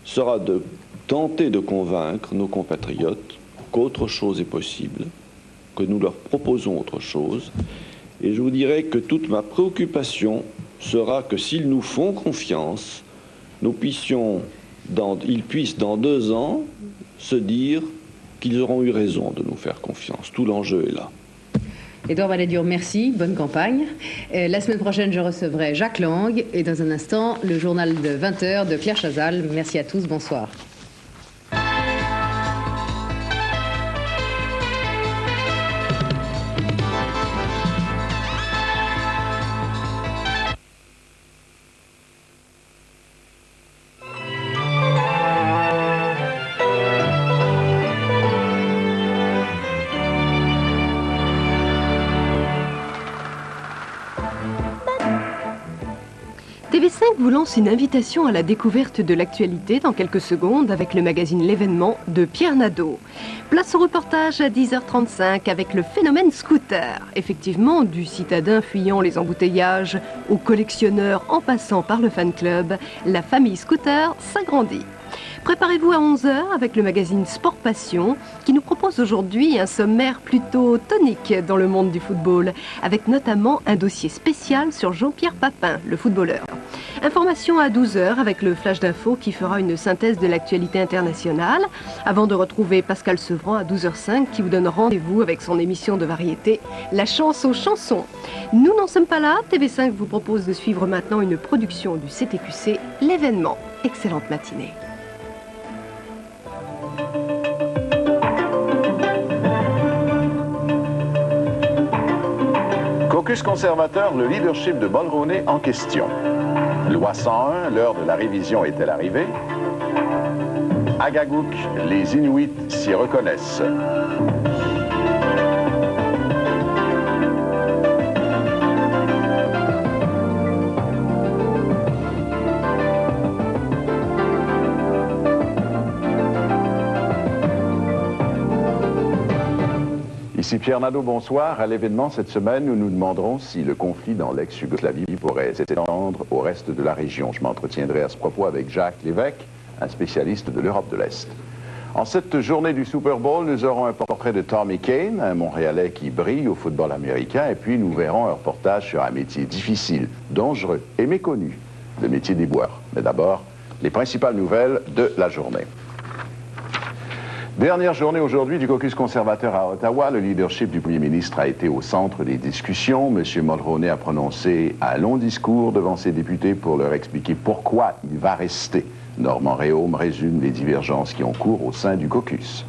sera de tenter de convaincre nos compatriotes qu'autre chose est possible, que nous leur proposons autre chose. Et je vous dirais que toute ma préoccupation sera que s'ils nous font confiance, ils puissent dans 2 ans se dire qu'ils auront eu raison de nous faire confiance. Tout l'enjeu est là. Édouard Balladur, merci, bonne campagne. La semaine prochaine, je recevrai Jacques Lang et dans un instant, le journal de 20h de Claire Chazal. Merci à tous, bonsoir. TV5 vous lance une invitation à la découverte de l'actualité dans quelques secondes avec le magazine L'événement de Pierre Nadeau. Place au reportage à 10h35 avec le phénomène scooter. Effectivement, du citadin fuyant les embouteillages au collectionneur en passant par le fan club, la famille scooter s'agrandit. Préparez-vous à 11h avec le magazine Sport Passion qui nous propose aujourd'hui un sommaire plutôt tonique dans le monde du football, avec notamment un dossier spécial sur Jean-Pierre Papin, le footballeur. Information à 12h avec le Flash d'Info qui fera une synthèse de l'actualité internationale, avant de retrouver Pascal Sevran à 12h05 qui vous donne rendez-vous avec son émission de variété La chance aux chansons. Nous n'en sommes pas là, TV5 vous propose de suivre maintenant une production du CTQC, L'événement. Excellente matinée. Caucus conservateur, le leadership de Mulroney en question. Loi 101, l'heure de la révision est-elle arrivée? Agagouk, les Inuits s'y reconnaissent. Ici Pierre Nadeau, bonsoir. À l'événement cette semaine, nous nous demanderons si le conflit dans l'ex-Yougoslavie pourrait s'étendre au reste de la région. Je m'entretiendrai à ce propos avec Jacques Lévesque, un spécialiste de l'Europe de l'Est. En cette journée du Super Bowl, nous aurons un portrait de Tommy Kane, un Montréalais qui brille au football américain, et puis nous verrons un reportage sur un métier difficile, dangereux et méconnu, le métier des boueurs. Mais d'abord, les principales nouvelles de la journée. Dernière journée aujourd'hui du caucus conservateur à Ottawa. Le leadership du Premier ministre a été au centre des discussions. M. Mulroney a prononcé un long discours devant ses députés pour leur expliquer pourquoi il va rester. Normand Réaume résume les divergences qui ont cours au sein du caucus.